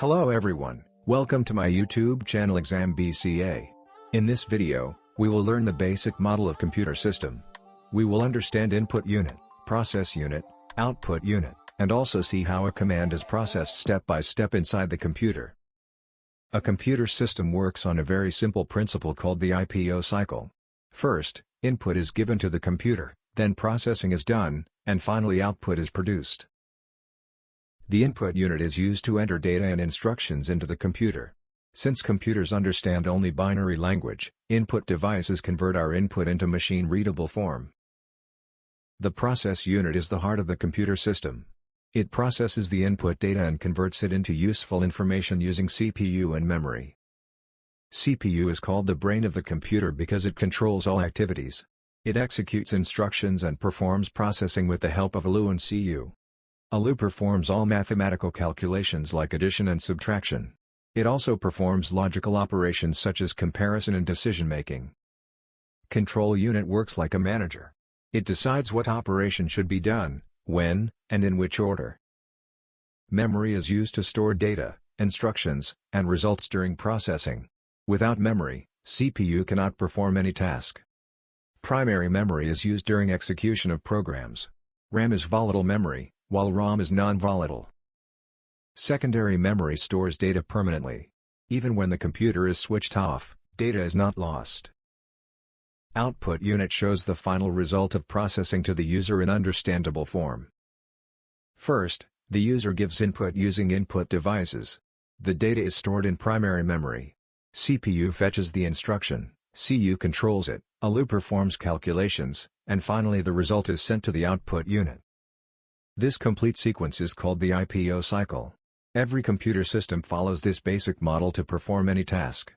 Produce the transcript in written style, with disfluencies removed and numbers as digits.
Hello everyone, welcome to my YouTube channel Exam BCA. In this video, we will learn the basic model of computer system. We will understand input unit, process unit, output unit, and also see how a command is processed step by step inside the computer. A computer system works on a very simple principle called the IPO cycle. First, input is given to the computer, then processing is done, and finally output is produced. The input unit is used to enter data and instructions into the computer. Since computers understand only binary language, input devices convert our input into machine-readable form. The process unit is the heart of the computer system. It processes the input data and converts it into useful information using CPU and memory. CPU is called the brain of the computer because it controls all activities. It executes instructions and performs processing with the help of ALU and CU. ALU performs all mathematical calculations like addition and subtraction. It also performs logical operations such as comparison and decision-making. Control unit works like a manager. It decides what operation should be done, when, and in which order. Memory is used to store data, instructions, and results during processing. Without memory, CPU cannot perform any task. Primary memory is used during execution of programs. RAM is volatile memory, while ROM is non-volatile. Secondary memory stores data permanently. Even when the computer is switched off, data is not lost. Output unit shows the final result of processing to the user in understandable form. First, the user gives input using input devices. The data is stored in primary memory. CPU fetches the instruction, CU controls it, ALU performs calculations, and finally the result is sent to the output unit. This complete sequence is called the IPO cycle. Every computer system follows this basic model to perform any task.